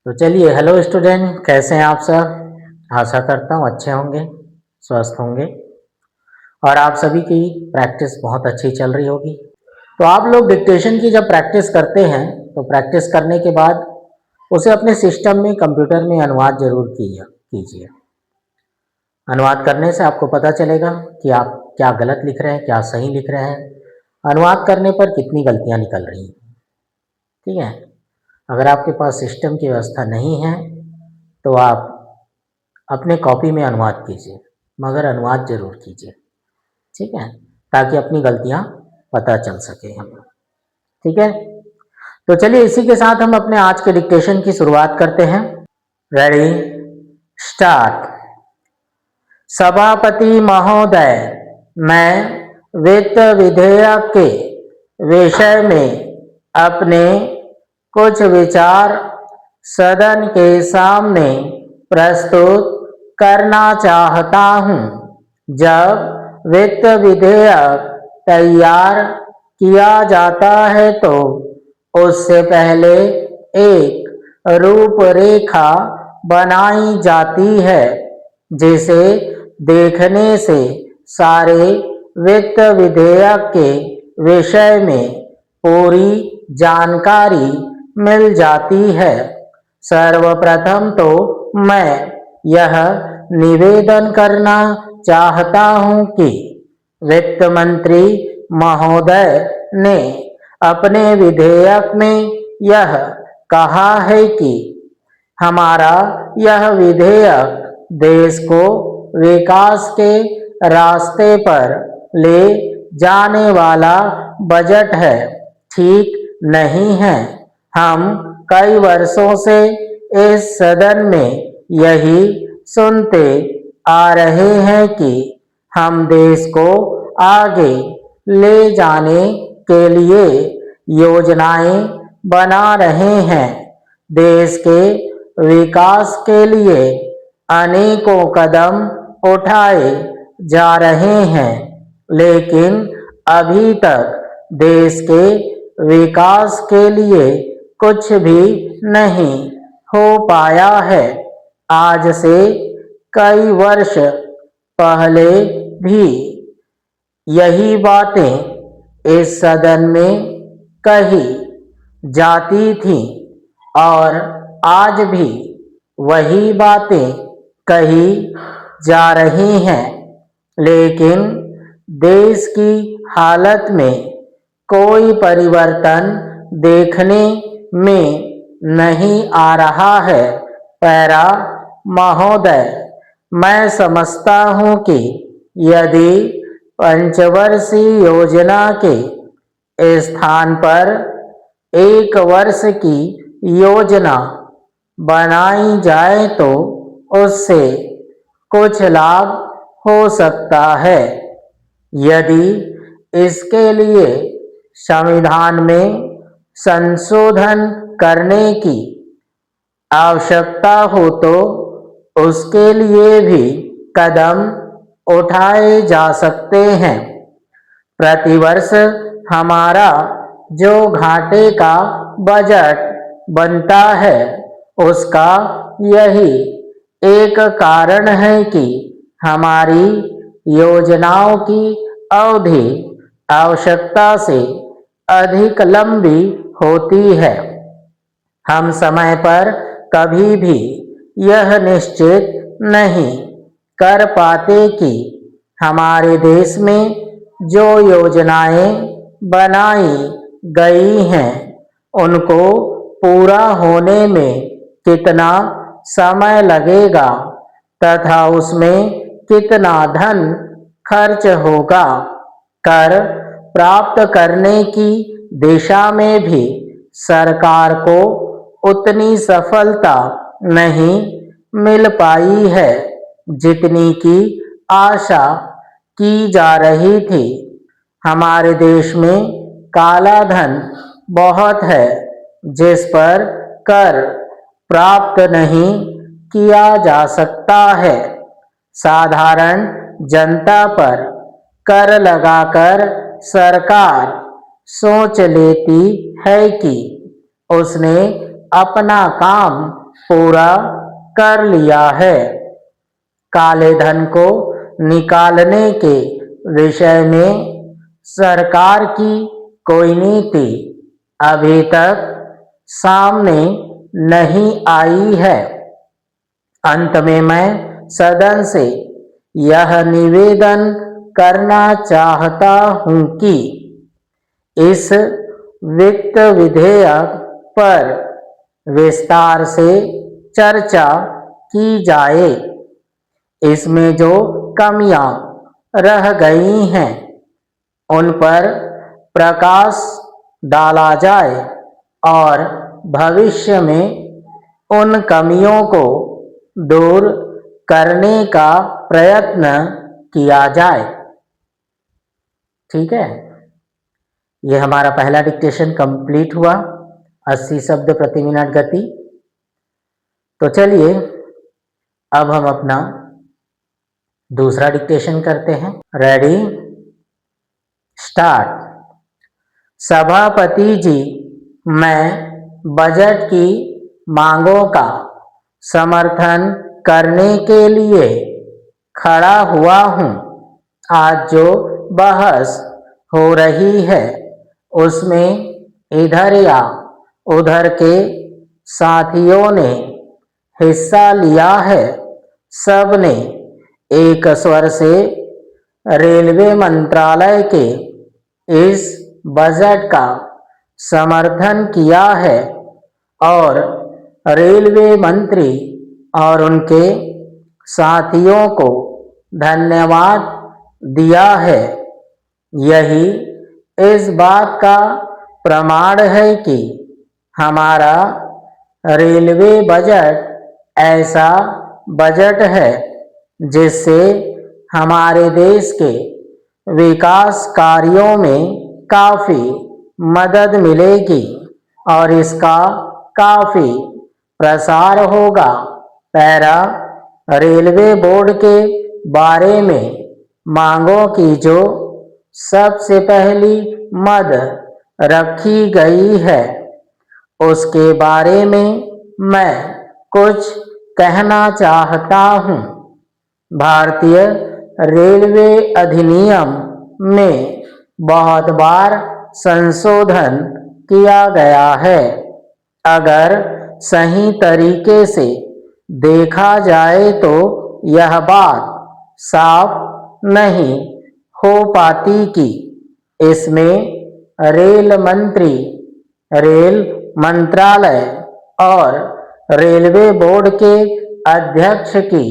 तो चलिए, hello student, कैसे हैं आप सब। आशा करता हूँ अच्छे होंगे, स्वस्थ होंगे और आप सभी की प्रैक्टिस बहुत अच्छी चल रही होगी। तो आप लोग डिक्टेशन की जब प्रैक्टिस करते हैं तो प्रैक्टिस करने के बाद उसे अपने सिस्टम में, कंप्यूटर में अनुवाद जरूर कीजिए। अनुवाद करने से आपको पता चलेगा कि आप क्या गलत लिख रहे हैं, क्या सही लिख रहे हैं, अनुवाद करने पर कितनी गलतियाँ निकल रही हैं। ठीक है। अगर आपके पास सिस्टम की व्यवस्था नहीं है तो आप अपने कॉपी में अनुवाद कीजिए, मगर अनुवाद जरूर कीजिए। ठीक है, ताकि अपनी गलतियां पता चल सके हमें। ठीक है, तो चलिए इसी के साथ हम अपने आज के डिक्टेशन की शुरुआत करते हैं। Ready, start. सभापति महोदय, मैं वित्त विधेयक के विषय में अपने कुछ विचार सदन के सामने प्रस्तुत करना चाहता हूं। जब वित्त विधेयक तैयार किया जाता है तो उससे पहले एक रूपरेखा बनाई जाती है, जिसे देखने से सारे वित्त विधेयक के विषय में पूरी जानकारी मिल जाती है। सर्वप्रथम तो मैं यह निवेदन करना चाहता हूं कि वित्त मंत्री महोदय ने अपने विधेयक में यह कहा है कि हमारा यह विधेयक देश को विकास के रास्ते पर ले जाने वाला बजट है। ठीक नहीं है। हम कई वर्षों से इस सदन में यही सुनते आ रहे हैं कि हम देश को आगे ले जाने के लिए योजनाएं बना रहे हैं। देश के विकास के लिए अनेकों कदम उठाए जा रहे हैं, लेकिन अभी तक देश के विकास के लिए कुछ भी नहीं हो पाया है। आज से कई वर्ष पहले भी यही बातें इस सदन में कही जाती थी और आज भी वही बातें कही जा रही हैं, लेकिन देश की हालत में कोई परिवर्तन देखने में नहीं आ रहा है। पैरा महोदय, मैं समझता हूं कि यदि पंचवर्षीय योजना के स्थान पर एक वर्ष की योजना बनाई जाए तो उससे कुछ लाभ हो सकता है। यदि इसके लिए संविधान में संशोधन करने की आवश्यकता हो तो उसके लिए भी कदम उठाए जा सकते हैं। प्रतिवर्ष हमारा जो घाटे का बजट बनता है उसका यही एक कारण है कि हमारी योजनाओं की अवधि आवश्यकता से अधिक लंबी होती है। हम समय पर कभी भी यह निश्चित नहीं कर पाते कि हमारे देश में जो योजनाएं बनाई गई हैं उनको पूरा होने में कितना समय लगेगा तथा उसमें कितना धन खर्च होगा। कर प्राप्त करने की दिशा में भी सरकार को उतनी सफलता नहीं मिल पाई है जितनी की आशा की जा रही थी। हमारे देश में काला धन बहुत है जिस पर कर प्राप्त नहीं किया जा सकता है। साधारण जनता पर कर लगाकर सरकार सोच लेती है कि उसने अपना काम पूरा कर लिया है। काले धन को निकालने के विषय में सरकार की कोई नीति अभी तक सामने नहीं आई है। अंत में मैं सदन से यह निवेदन करना चाहता हूं कि इस वित्त विधेयक पर विस्तार से चर्चा की जाए। इसमें जो कमियां रह गई हैं उन पर प्रकाश डाला जाए और भविष्य में उन कमियों को दूर करने का प्रयत्न किया जाए। ठीक है, यह हमारा पहला डिक्टेशन कंप्लीट हुआ, 80 शब्द प्रति मिनट गति। तो चलिए अब हम अपना दूसरा डिक्टेशन करते हैं। Ready, start. सभापति जी, मैं बजट की मांगों का समर्थन करने के लिए खड़ा हुआ हूं। आज जो बहस हो रही है उसमें इधर या उधर के साथियों ने हिस्सा लिया है। सब ने एक स्वर से रेलवे मंत्रालय के इस बजट का समर्थन किया है और रेलवे मंत्री और उनके साथियों को धन्यवाद दिया है। यही इस बात का प्रमाण है कि हमारा रेलवे बजट ऐसा बजट है जिससे हमारे देश के विकास कार्यों में काफ़ी मदद मिलेगी और इसका काफ़ी प्रसार होगा। पैरा, रेलवे बोर्ड के बारे में मांगों की जो सबसे पहली मद रखी गई है उसके बारे में मैं कुछ कहना चाहता हूँ। भारतीय रेलवे अधिनियम में बहुत बार संशोधन किया गया है। अगर सही तरीके से देखा जाए तो यह बात साफ नहीं हो पाती कि इसमें रेल मंत्री, रेल मंत्रालय और रेलवे बोर्ड के अध्यक्ष की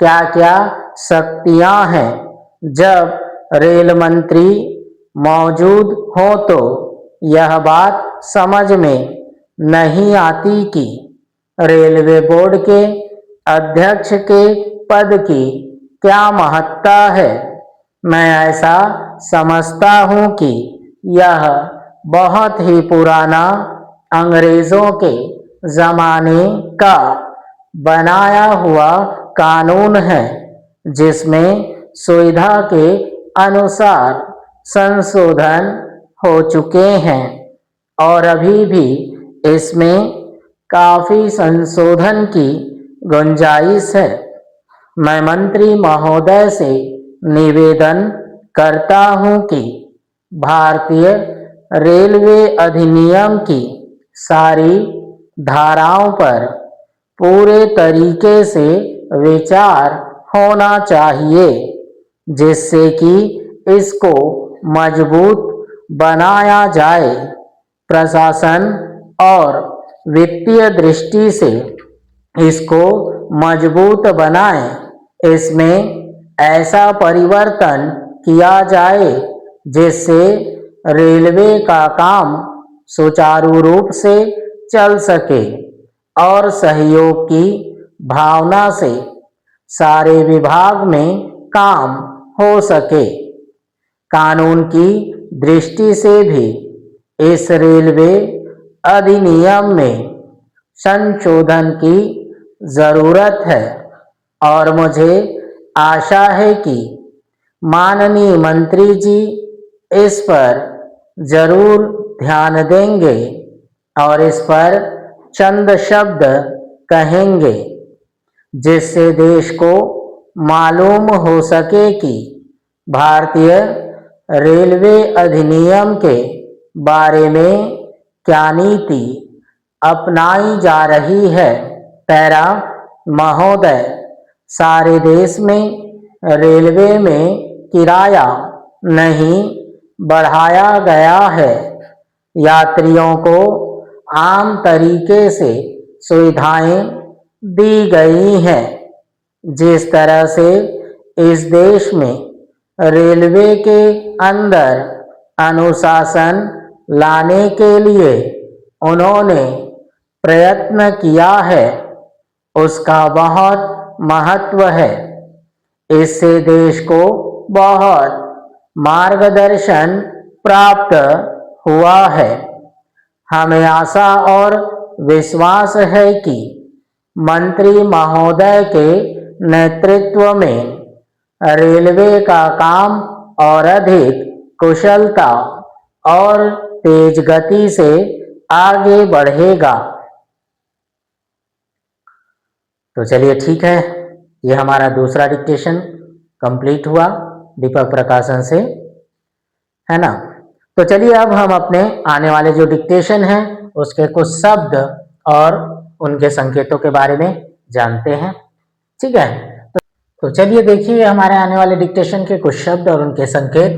क्या क्या शक्तियां हैं। जब रेल मंत्री मौजूद हो तो यह बात समझ में नहीं आती कि रेलवे बोर्ड के अध्यक्ष के पद की क्या महत्ता है। मैं ऐसा समझता हूँ कि यह बहुत ही पुराना अंग्रेजों के ज़माने का बनाया हुआ कानून है जिसमें सुविधा के अनुसार संशोधन हो चुके हैं और अभी भी इसमें काफ़ी संशोधन की गुंजाइश है। मैं मंत्री महोदय से निवेदन करता हूं कि भारतीय रेलवे अधिनियम की सारी धाराओं पर पूरे तरीके से विचार होना चाहिए जिससे कि इसको मजबूत बनाया जाए। प्रशासन और वित्तीय दृष्टि से इसको मजबूत बनाएं। इसमें ऐसा परिवर्तन किया जाए जिससे रेलवे का काम सुचारू रूप से चल सके और सहयोग की भावना से सारे विभाग में काम हो सके। कानून की दृष्टि से भी इस रेलवे अधिनियम में संशोधन की ज़रूरत है और मुझे आशा है कि माननीय मंत्री जी इस पर ज़रूर ध्यान देंगे और इस पर चंद शब्द कहेंगे, जिससे देश को मालूम हो सके कि भारतीय रेलवे अधिनियम के बारे में क्या नीति अपनाई जा रही है। पैरा महोदय, सारे देश में रेलवे में किराया नहीं बढ़ाया गया है। यात्रियों को आम तरीके से सुविधाएं दी गई हैं। जिस तरह से इस देश में रेलवे के अंदर अनुशासन लाने के लिए उन्होंने प्रयत्न किया है, उसका बहुत महत्व है। इससे देश को बहुत मार्गदर्शन प्राप्त हुआ है। हमें आशा और विश्वास है कि मंत्री महोदय के नेतृत्व में रेलवे का काम और अधिक कुशलता और तेज गति से आगे बढ़ेगा। तो चलिए ठीक है, ये हमारा दूसरा डिक्टेशन कंप्लीट हुआ दीपक प्रकाशन से, है ना। तो चलिए अब हम अपने आने वाले जो डिक्टेशन हैं उसके कुछ शब्द और उनके संकेतों के बारे में जानते हैं, ठीक है। तो चलिए देखिए हमारे आने वाले डिक्टेशन के कुछ शब्द और उनके संकेत।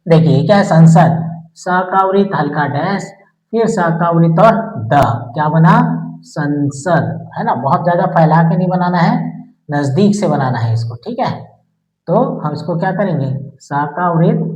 देखिए क्या है, संसद, स का उरित हल्का डैश, फिर स का उरित और द, क्या बना, संसद, है ना। बहुत ज्यादा फैला के नहीं बनाना है, नजदीक से बनाना है इसको, ठीक है। तो हम इसको क्या करेंगे, स का उरित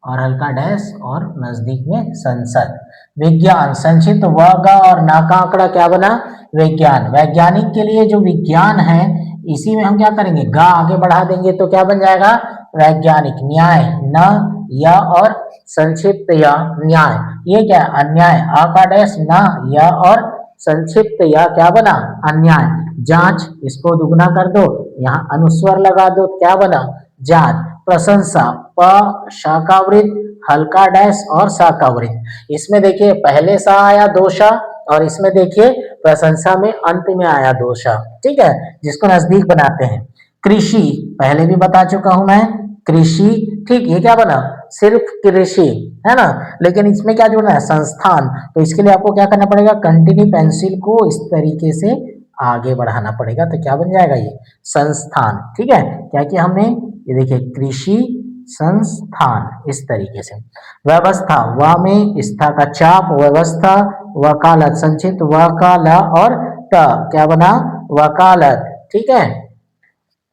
और हल्का डैश और नजदीक में संसद। विज्ञान, संक्षिप्त व ग और ना का आंकड़ा, क्या बना, विज्ञान। वैज्ञानिक के लिए जो विज्ञान है इसी में हम क्या करेंगे, ग आगे बढ़ा देंगे तो क्या बन जाएगा, वैज्ञानिक। न्याय, न, य और संक्षिप्त य, न्याय। ये क्या, अन्याय, आ का डैश, न, य और संक्षिप्त य, क्या बना, अन्याय। जांच, इसको दुगना कर दो, यहाँ अनुस्वर लगा दो, क्या बना, जांच। प्रशंसा, प शाकावृत हल्का डैश और शाकावृत। इसमें देखिए पहले सा आया दो शा और इसमें देखिए प्रशंसा में अंत में आया दो शा, ठीक है, जिसको नजदीक बनाते हैं। कृषि, पहले भी बता चुका हूं मैं, कृषि, ठीक। ये क्या बना, सिर्फ कृषि, है ना, लेकिन इसमें क्या जोड़ना है, संस्थान। तो इसके लिए आपको क्या करना पड़ेगा, कंटिन्यू पेंसिल को इस तरीके से आगे बढ़ाना पड़ेगा, तो क्या बन जाएगा, ये संस्थान, ठीक है। क्या किया हमने, ये देखिए कृषि संस्थान, इस तरीके से। व्यवस्था, व में स्था का चाप, व्यवस्था। वकालत, संक्षिप्त व का ल और त, क्या बना, वकालत, ठीक है।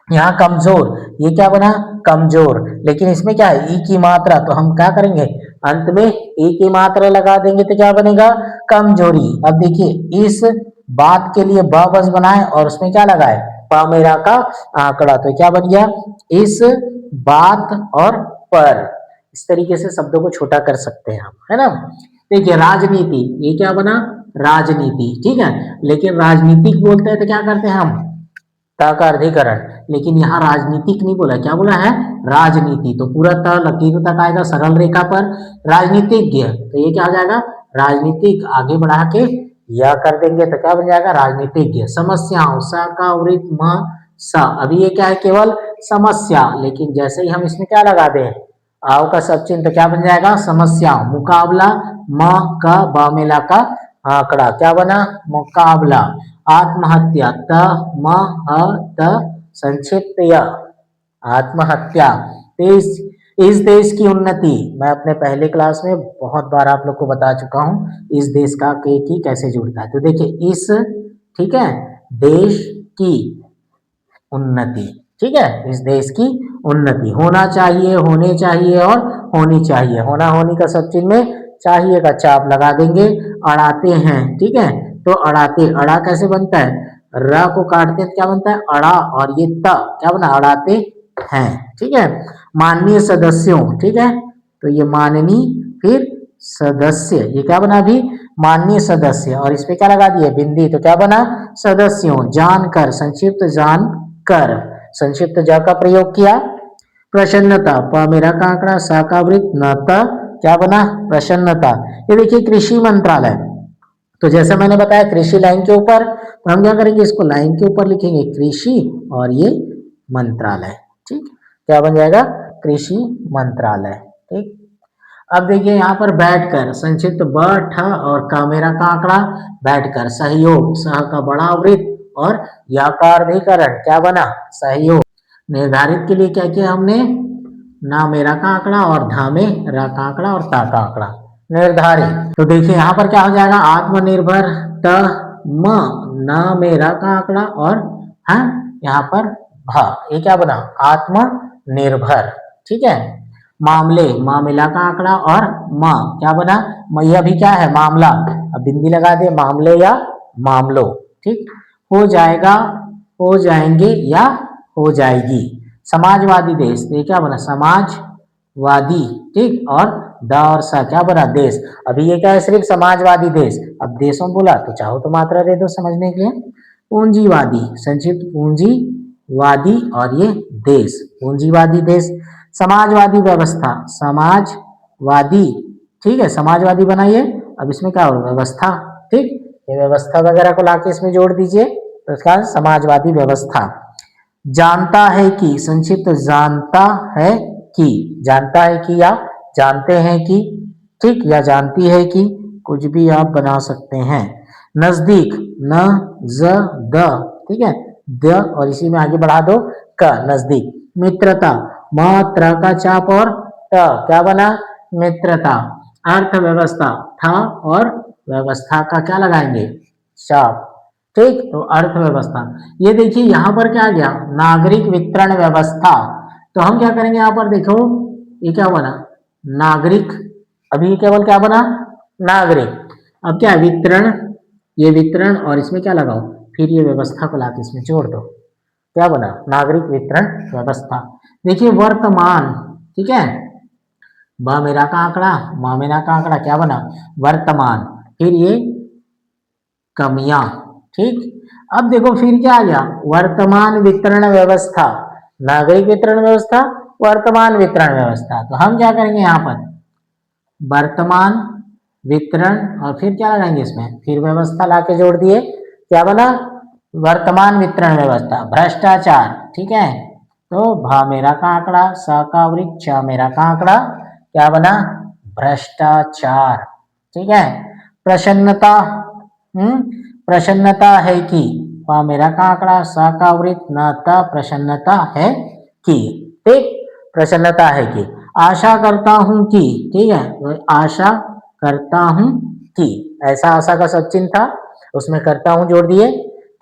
यहाँ कमजोर, ये क्या बना, कमजोर, लेकिन इसमें क्या है, ई की मात्रा, तो हम क्या करेंगे, अंत में ई की मात्रा लगा देंगे तो क्या बनेगा, कमजोरी। अब देखिए इस बात के लिए ब बस बनाए और उसमें क्या लगाए, प मेरा का आंकड़ा, तो क्या बन गया, इस बात और पर। इस तरीके से शब्दों को छोटा कर सकते हैं हम, है ना। देखिए राजनीति, ये क्या बना, राजनीति, ठीक है, लेकिन राजनीतिक बोलते हैं तो क्या करते हैं हम, ता का अर्धीकरण, लेकिन यहाँ राजनीतिक नहीं बोला, क्या बोला है, राजनीति। तो पूरा त लकीर तक आएगा सरल रेखा पर। राजनीतिज्ञ, तो ये क्या हो जाएगा, राजनीतिक, आगे बढ़ा के या कर देंगे तो क्या बन जाएगा, राजनीतिज्ञ। समस्याओं, स का उरित म स, अभी ये क्या है, केवल समस्या, लेकिन जैसे ही हम इसमें क्या लगा दें, आओ का सब चिन्ह, तो क्या बन जाएगा, समस्या। मुकाबला, म का ब मेला का आंकड़ा, क्या बना, मुकाबला। आत्महत्या, त म ह त संक्षिप्त य, आत्महत्या। इस देश की उन्नति, मैं अपने पहले क्लास में बहुत बार आप लोग को बता चुका हूं, इस देश का के की कैसे जुड़ता है। तो देखिए इस, ठीक है, देश की उन्नति, ठीक है, इस देश की उन्नति। होना चाहिए, होने चाहिए और होनी चाहिए। होना होनी का सब चिन्ह में चाहिए का चाप लगा देंगे। अड़ाते हैं, ठीक है, तो अड़ाते, अड़ा कैसे बनता है, र को काटते हैं क्या बनता है, अड़ा, और ये त क्या बना, अड़ाते हैं, ठीक है। माननीय सदस्यों, ठीक है, तो ये माननीय फिर सदस्य, ये क्या बना भी, माननीय सदस्य, और इस पे क्या लगा दिए, बिंदी, तो क्या बना, सदस्यों। जानकर, संक्षिप्त जानकर, संक्षिप्त जा का प्रयोग किया। प्रसन्नता, प मेरा का आंकड़ा, सा का वृत्त, न त, क्या बना, प्रसन्नता। ये देखिए कृषि मंत्रालय, तो जैसा मैंने बताया कृषि लाइन के ऊपर, तो हम क्या करेंगे, इसको लाइन के ऊपर लिखेंगे कृषि और ये मंत्रालय। ठीक, क्या बन जाएगा, कृषि मंत्रालय। ठीक, अब देखिए यहाँ पर बैठकर संक्षिप्त ब ठ और का मेरा का आंकड़ा, बैठकर सहयोग, सह का बड़ा वृत्त और या का अर्धीकरण, क्या बना, सहयोग। निर्धारित के लिए क्या किया हमने, ना मेरा का आंकड़ा और धा में रा का आंकड़ा और ता का आंकड़ा, निर्धारित। तो देखिए यहाँ पर क्या हो जाएगा, आत्मनिर्भर त म ना मेरा का आंकड़ा और हाँ यहाँ पर भा, ये क्या बना, आत्मनिर्भर। ठीक है, मामले, मामला का आंकड़ा और मा क्या बना, यह भी क्या है, मामला। अब बिंदी लगा दे, मामले या मामलो। ठीक, हो जाएगा, हो जाएंगे या हो जाएगी। समाजवादी देश, ये क्या बना, समाजवादी। ठीक, और द और सा क्या बना, देश। अभी ये क्या है, सिर्फ समाजवादी देश। अब देशों बोला तो चाहो तो मात्रा दे दो समझने के लिए। पूंजीवादी, संक्षिप्त पूंजीवादी और ये देश, पूंजीवादी देश। समाजवादी व्यवस्था, समाजवादी। ठीक है, समाजवादी बनाइए। अब इसमें क्या होगा, व्यवस्था। ठीक, ये व्यवस्था वगैरह को लाके इसमें जोड़ दीजिए, तो इसका समाजवादी व्यवस्था। जानता है कि, संक्षिप्त जानता है कि, जानता है कि या जानते हैं कि, ठीक, या जानती है कि, कुछ भी आप बना सकते हैं। नजदीक, न ज द, ठीक है, द और इसी में आगे बढ़ा दो क, नजदीक। मित्रता, मात्रा का चाप और त, क्या बना, मित्रता। अर्थव्यवस्था, था और व्यवस्था का क्या लगाएंगे, चाप। ठीक, तो अर्थव्यवस्था। ये देखिए यहाँ पर क्या आ गया, नागरिक वितरण व्यवस्था। तो हम क्या करेंगे, यहाँ पर देखो ये क्या बना, नागरिक। अभी केवल क्या बना, नागरिक। अब क्या है, वितरण, ये वितरण और इसमें क्या लगाओ, फिर ये व्यवस्था को लाके इसमें जोड़ दो, क्या बना, नागरिक वितरण व्यवस्था। देखिए वर्तमान, ठीक है, ब मेरा का आंकड़ा, मा मेरा का आंकड़ा, क्या बना, वर्तमान। फिर ये कमियां। ठीक, अब देखो फिर क्या आ गया, वर्तमान वितरण व्यवस्था, नागरिक वितरण व्यवस्था, वर्तमान वितरण व्यवस्था। तो हम क्या करेंगे, यहाँ पर वर्तमान वितरण और फिर क्या लगाएंगे इसमें, फिर व्यवस्था लाके जोड़ दिए, क्या बना, वर्तमान वितरण व्यवस्था। भ्रष्टाचार, ठीक है, तो भा मेरा का आंकड़ा, सा का वृत्त, चा मेरा का आंकड़ा, क्या बना, भ्रष्टाचार। ठीक है, प्रसन्नता, प्रसन्नता है कि, पा मेरा का आंकड़ा, सा का वृत्त, न ता, प्रसन्नता है कि। ठीक, प्रसन्नता है कि। आशा करता हूं कि, ठीक है, तो आशा करता हूं कि, ऐसा आशा का सब चिन्ह था, उसमें करता हूं जोड़ दिए।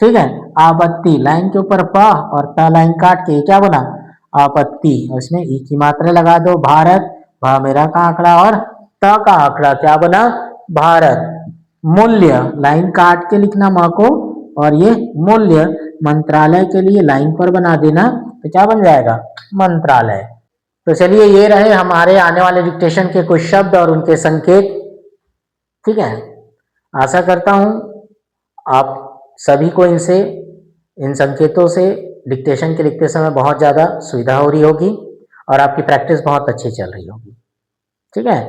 ठीक है, आपत्ति, लाइन के ऊपर प और ता लाइन काट के क्या बना, आपत्ति, उसमें ई की मात्रा लगा दो। भारत, भा मेरा का आंकड़ा और ता का आंकड़ा, क्या बना, भारत। मूल्य, लाइन काट के लिखना माँ को, और ये मूल्य मंत्रालय के लिए लाइन पर बना देना, तो क्या बन जाएगा, मंत्रालय। तो चलिए ये रहे हमारे आने वाले डिक्टेशन के कुछ शब्द और उनके संकेत। ठीक है, आशा करता हूं आप सभी को इनसे, इन संकेतों से डिक्टेशन के लिखते समय बहुत ज़्यादा सुविधा हो रही होगी और आपकी प्रैक्टिस बहुत अच्छी चल रही होगी। ठीक है,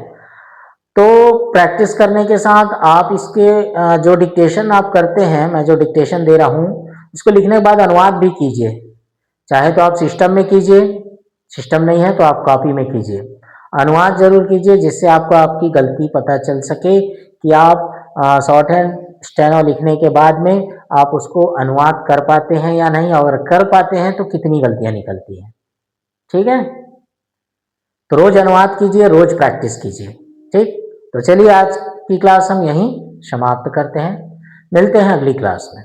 तो प्रैक्टिस करने के साथ आप इसके जो डिक्टेशन आप करते हैं, मैं जो डिक्टेशन दे रहा हूँ उसको लिखने के बाद अनुवाद भी कीजिए। चाहे तो आप सिस्टम में कीजिए, सिस्टम नहीं है तो आप कॉपी में कीजिए। अनुवाद जरूर कीजिए, जिससे आपको आपकी गलती पता चल सके कि आप शॉर्ट हैंड स्टेनो लिखने के बाद में आप उसको अनुवाद कर पाते हैं या नहीं, और कर पाते हैं तो कितनी गलतियां निकलती हैं। ठीक है, तो रोज अनुवाद कीजिए, रोज प्रैक्टिस कीजिए। ठीक, तो चलिए आज की क्लास हम यहीं समाप्त करते हैं, मिलते हैं अगली क्लास में।